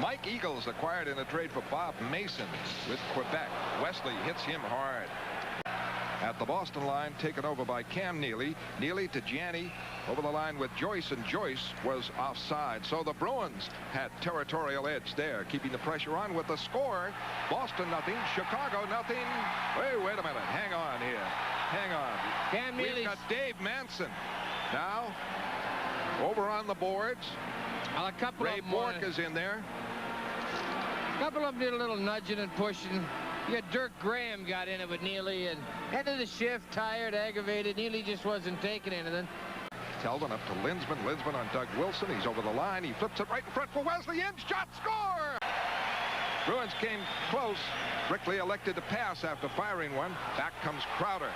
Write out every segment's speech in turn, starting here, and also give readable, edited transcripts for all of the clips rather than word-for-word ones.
Mike Eagles acquired in a trade for Bob Mason with Quebec. Wesley hits him hard. At the Boston line, taken over by Cam Neely. Neely to Janney, over the line with Joyce, and Joyce was offside. So the Bruins had territorial edge there, keeping the pressure on with the score. Boston nothing, Chicago nothing. Wait a minute, hang on here. Hang on. Cam Neely's... We've got Dave Manson now over on the boards. Well, a couple Ray of them Bourque is in there. A couple of them did a little nudging and pushing. Yeah, Dirk Graham got in it with Neely, and end of the shift, tired, aggravated. Neely just wasn't taking anything. Telvin up to Lindsman. Lindsman on Doug Wilson. He's over the line. He flips it right in front for Wesley. In shot, score! Bruins came close. Brickley elected to pass after firing one. Back comes Crowder,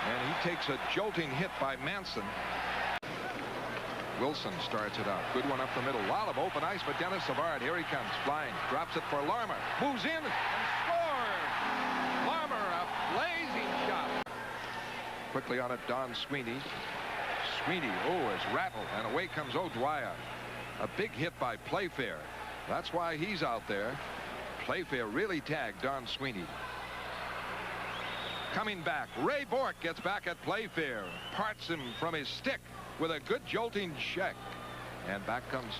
and he takes a jolting hit by Manson. Wilson starts it out. Good one up the middle. A lot of open ice for Dennis Savard. Here he comes, flying. Drops it for Larmer. Moves in and scores! Larmer, a blazing shot. Quickly on it, Don Sweeney. Sweeney, is rattled, and away comes O'Dwyer. A big hit by Playfair. That's why he's out there. Playfair really tagged Don Sweeney. Coming back, Ray Bourque gets back at Playfair. Parts him from his stick with a good jolting check. And back comes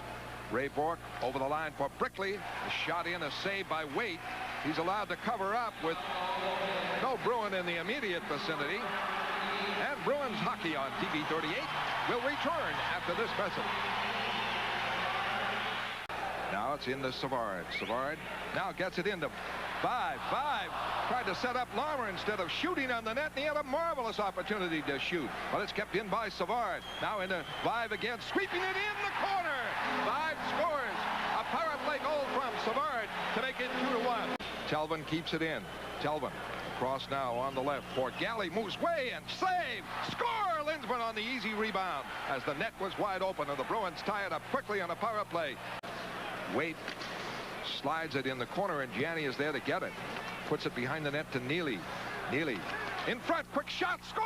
Ray Bourque over the line for Brickley. A shot in, a save by Waite. He's allowed to cover up with no Bruin in the immediate vicinity. And Bruins hockey on TV 38 will return after this message. Now it's into Savard. Savard now gets it into Five. Tried to set up Larmer instead of shooting on the net, and he had a marvelous opportunity to shoot. But it's kept in by Savard. Now into Five again, sweeping it in the corner. Five scores. A power play goal from Savard to make it 2-1. Telvin keeps it in. Telvin across now on the left for Galley, moves way and save. Score! Lindsman on the easy rebound as the net was wide open, and the Bruins tie it up quickly on a power play. Waite slides it in the corner, and Janney is there to get it. Puts it behind the net to Neely. Neely in front, quick shot, score!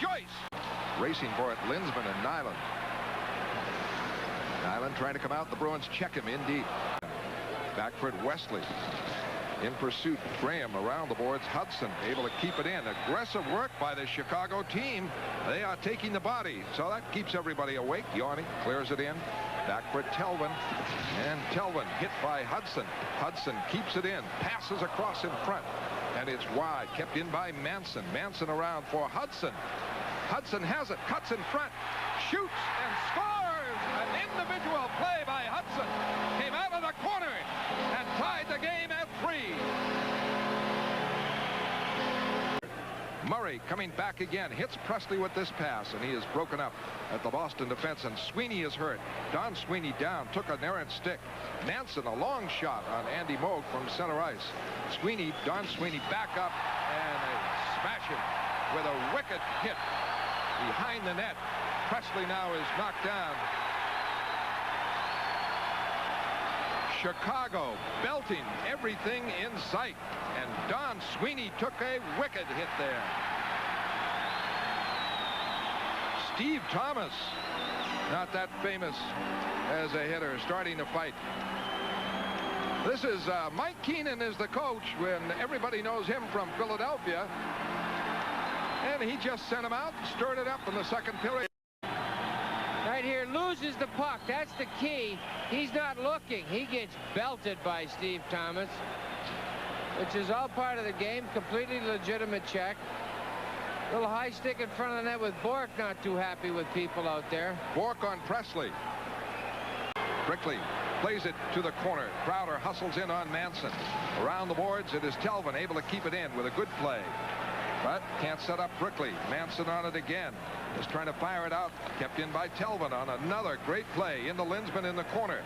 Joyce racing for it, Lindsman and Nyland. Nyland trying to come out. The Bruins check him in deep. Backford Wesley in pursuit. Graham around the boards. Hudson able to keep it in. Aggressive work by the Chicago team. They are taking the body, so that keeps everybody awake. Yanni clears it in. Back for Telvin, and Telvin hit by Hudson. Hudson keeps it in, passes across in front, and it's wide, kept in by Manson. Manson around for Hudson. Hudson has it, cuts in front, shoots and scores. An individual play by Hudson came out of the corner and tied the game at 3. Murray coming back again, hits Presley with this pass, and he is broken up at the Boston defense, and Sweeney is hurt. Don Sweeney down, took an errant stick. Manson a long shot on Andy Moog from center ice. Sweeney, Don Sweeney back up, and they smash him with a wicked hit behind the net. Presley now is knocked down. Chicago belting everything in sight, and Don Sweeney took a wicked hit there. Steve Thomas, not that famous as a hitter, starting to fight. This is Mike Keenan is the coach when everybody knows him from Philadelphia, and he just sent him out, stirred it up in the second period. Right here, loses the puck. That's the key. He's not looking. He gets belted by Steve Thomas, which is all part of the game. Completely legitimate check. Little high stick in front of the net with Bourque not too happy with people out there. Bourque on Presley. Brickley plays it to the corner. Crowder hustles in on Manson. Around the boards, it is Telvin able to keep it in with a good play. But can't set up Brickley. Manson on it again. Just trying to fire it out. Kept in by Telvin on another great play. Into Lindsman in the corner.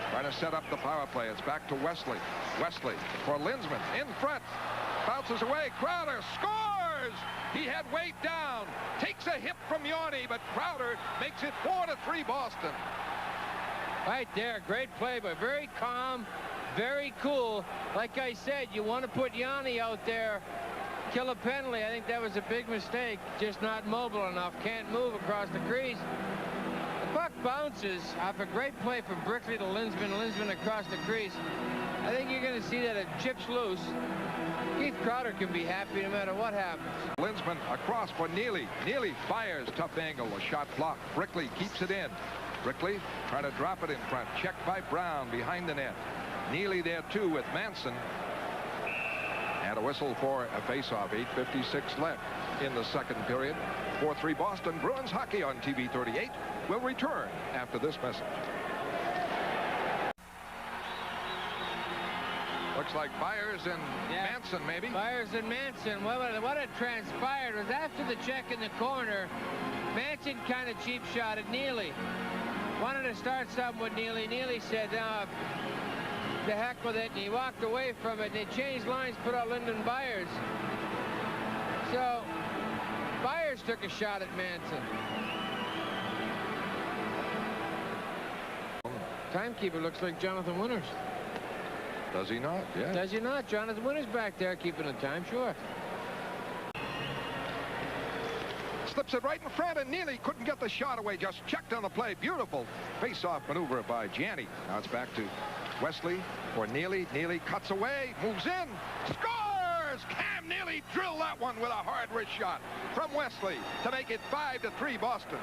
Trying to set up the power play. It's back to Wesley. Wesley for Lindsman in front. Bounces away. Crowder scores! He had Waite down. Takes a hit from Yanni, but Crowder makes it 4-3 Boston. Right there. Great play, but very calm, very cool. Like I said, you want to put Yanni out there, kill a penalty. I think that was a big mistake. Just not mobile enough. Can't move across the crease. The puck bounces off a great play from Brickley to Linsman. Linsman across the crease. I think you're going to see that it chips loose. Keith Crowder can be happy no matter what happens. Linsman across for Neely. Neely fires, tough angle, a shot blocked. Brickley keeps it in. Brickley trying to drop it in front. Checked by Brown behind the net. Neely there too with Manson. And a whistle for a face-off. 8:56 left in the second period. 4-3 Boston. Bruins hockey on TV 38 will return after this message. Looks like Byers and Manson, maybe. Byers and Manson. What had transpired was after the check in the corner, Manson kind of cheap shot at Neely. Wanted to start something with Neely. Neely said, no, the heck with it, and he walked away from it, and they changed lines, put out Lyndon Byers. So Byers took a shot at Manson. Timekeeper looks like Jonathan Winters. Does he not? Yeah. Does he not? Jonathan Winters back there keeping the time, sure. Slips it right in front, and Neely couldn't get the shot away. Just checked on the play. Beautiful face-off maneuver by Janney. Now it's back to Wesley for Neely. Neely cuts away, moves in, scores! Cam Neely drilled that one with a hard wrist shot from Wesley to make it 5-3 Boston.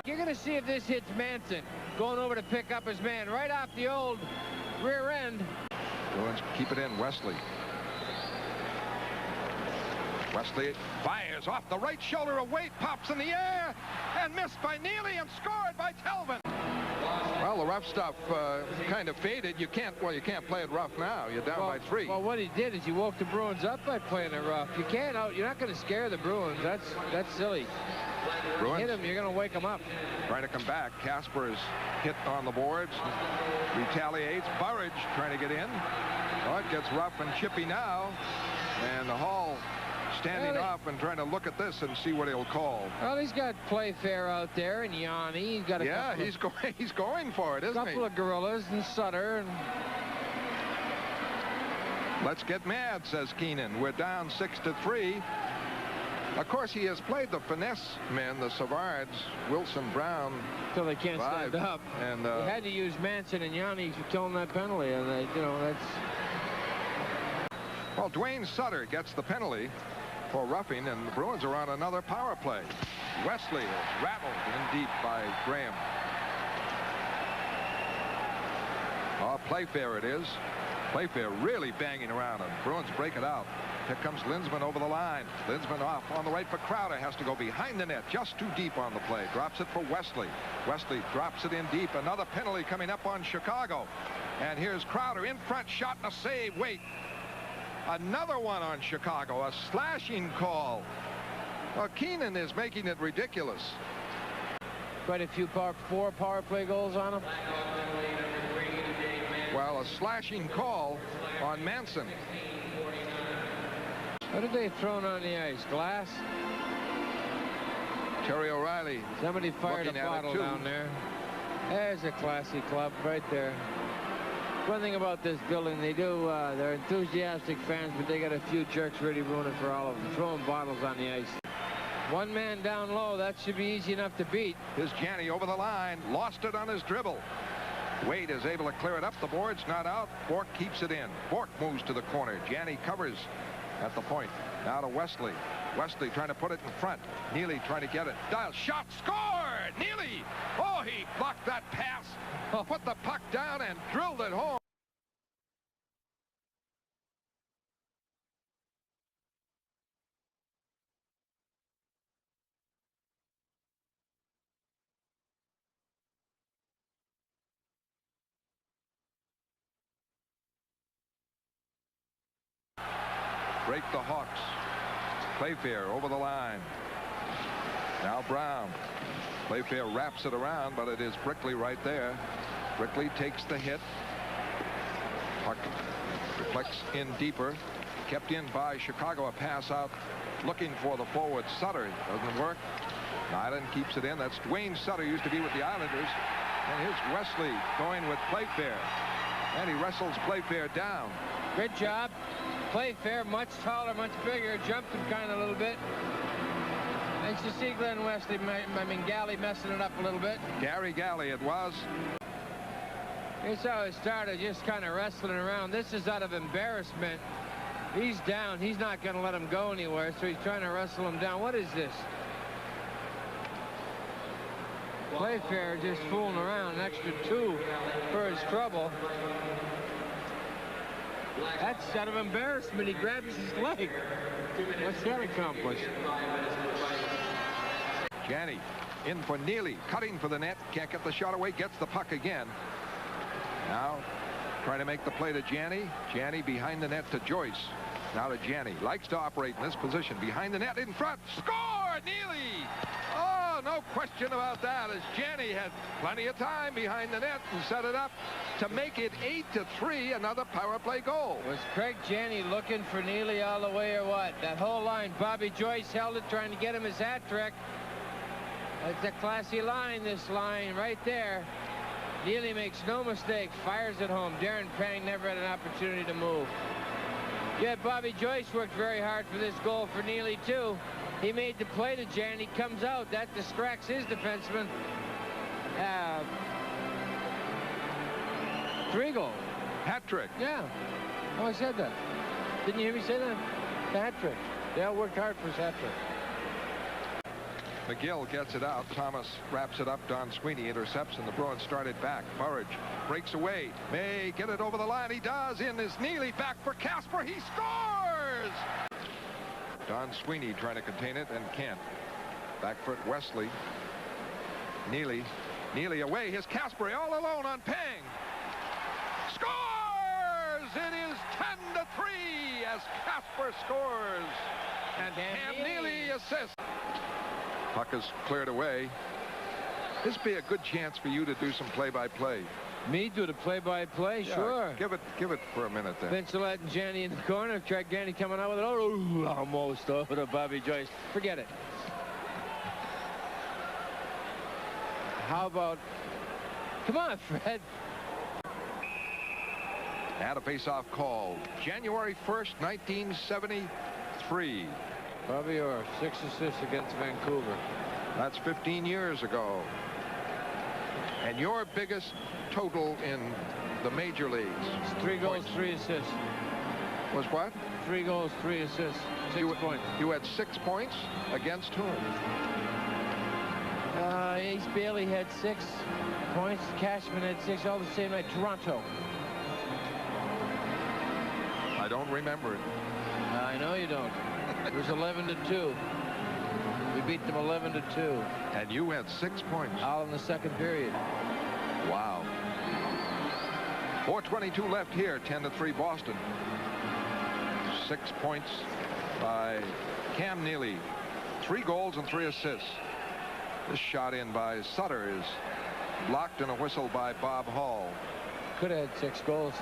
You're going to see if this hits Manson. Going over to pick up his man right off the old rear end. Bruins keep it in. Wesley. Wesley fires off the right shoulder. A weight pops in the air and missed by Neely and scored by Telvin. Well, the rough stuff kind of faded. You can't play it rough now. You're down by 3. Well, what he did is he woke the Bruins up by playing it rough. You can't you're not going to scare the Bruins. That's silly. Bruins hit him, you're going to wake him up. Trying to come back. Casper is hit on the boards. Retaliates. Burridge trying to get in. Oh, it gets rough and chippy now. And the Hall standing up and trying to look at this and see what he'll call. Well, he's got Playfair out there and Yanni. He's got a he's going for it, isn't he? Couple of gorillas and Sutter. And let's get mad, says Keenan. We're down 6-3. Of course, he has played the finesse men, the Savards, Wilson, Brown. Till they can't stand up. And he had to use Manson and Yanni for killing that penalty, and that's. Well, Dwayne Sutter gets the penalty for roughing, and the Bruins are on another power play. Wesley is rattled in deep by Graham. Oh, Playfair it is. Playfair really banging around, and Bruins break it out. Here comes Linsman over the line. Linsman off on the right for Crowder. Has to go behind the net. Just too deep on the play. Drops it for Wesley. Wesley drops it in deep. Another penalty coming up on Chicago. And here's Crowder in front. Shot and a save. Wait. Another one on Chicago. A slashing call. Well, Keenan is making it ridiculous. Quite a few 4 power play goals on him. Well, a slashing call on Manson. What have they thrown on the ice? Glass? Terry O'Reilly. Somebody fired a bottle down there. There's a classy club right there. One thing about this building, they're enthusiastic fans, but they got a few jerks really ruining for all of them, throwing bottles on the ice. One man down low, that should be easy enough to beat. Here's Janney over the line, lost it on his dribble. Wade is able to clear it up. The board's not out. Bork keeps it in. Bork moves to the corner. Janney covers at the point. Now to Wesley. Wesley trying to put it in front. Neely trying to get it. Dial shot. Scored! Neely! Oh, he blocked that pass. Put the puck down and drilled it home. Break the Hawks. Playfair over the line. Now Brown. Playfair wraps it around, but it is Brickley right there. Brickley takes the hit. Puck reflects in deeper. Kept in by Chicago. A pass out looking for the forward Sutter. Doesn't work. Nyland keeps it in. That's Dwayne Sutter. Used to be with the Islanders. And here's Wesley going with Playfair. And he wrestles Playfair down. Good job. Playfair, much taller, much bigger. Jumped him kind of a little bit. And you see Glenn Wesley, Galley messing it up a little bit. Gary Galley it was. Here's how it started, just kind of wrestling around. This is out of embarrassment. He's down. He's not going to let him go anywhere, so he's trying to wrestle him down. What is this? Playfair just fooling around. An extra 2 for his trouble. That's out of embarrassment. He grabs his leg. What's that accomplish? Janney in for Neely, cutting for the net. Can't get the shot away. Gets the puck again. Now trying to make the play to Janney. Janney behind the net to Joyce. Now to Janney. Likes to operate in this position. Behind the net in front. Score! Neely! Oh, no question about that, as Janney had plenty of time behind the net and set it up to make it 8-3, another power play goal. Was Craig Janney looking for Neely all the way or what? That whole line, Bobby Joyce held it, trying to get him his hat trick. It's a classy line, this line right there. Neely makes no mistake, fires it home. Darren Pang never had an opportunity to move. Yet Bobby Joyce worked very hard for this goal for Neely, too. He made the play to Janney, comes out. That distracts his defenseman. 3 goals. Hat trick. Yeah. Oh, I said that. Didn't you hear me say that? The hat trick. They all worked hard for his hat trick. McGill gets it out. Thomas wraps it up. Don Sweeney intercepts, and the Bruins started back. Burridge breaks away. May get it over the line. He does. In is Neely. Back for Casper. He scores! Don Sweeney trying to contain it and can't. Back foot Wesley. Neely. Neely away. Here's Casper all alone on Pang. Scores! It is 10-3 as Casper scores. And Cam Neely assists. Puck is cleared away. This would be a good chance for you to do some play-by-play. Me do the play-by-play? Yeah, sure. Give it for a minute then. Vincent and Janney in the corner. Craig Janney coming out with it. Oh, almost over to Bobby Joyce. Forget it. How about... Come on, Fred. And a face-off call. January 1st, 1973. Bobby Orr, 6 assists against Vancouver. That's 15 years ago. And your biggest total in the major leagues? It's 3 goals, 3 assists. Was what? 3 goals, 3 assists. 6 points. You had 6 points against whom? Ace Bailey had 6 points. Cashman had 6. All the same night. Toronto. I don't remember it. I know you don't. It was 11-2. We beat them 11-2. And you had 6 points. All in the second period. Wow. 4:22 left here. 10-3 Boston. 6 points by Cam Neely. 3 goals and 3 assists. This shot in by Sutter is blocked and a whistle by Bob Hall. Could have had 6 goals.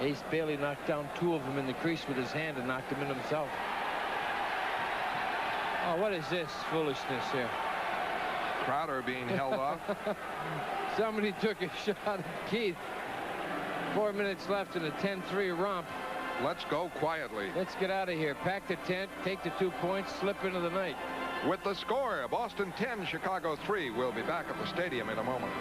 Ace Bailey knocked down 2 of them in the crease with his hand and knocked them in himself. Oh, what is this foolishness here? Crowder being held off. Somebody took a shot at Keith. 4 minutes left in a 10-3 romp. Let's go quietly. Let's get out of here. Pack the tent, take the 2 points, slip into the night. With the score, Boston 10, Chicago 3. We'll be back at the stadium in a moment.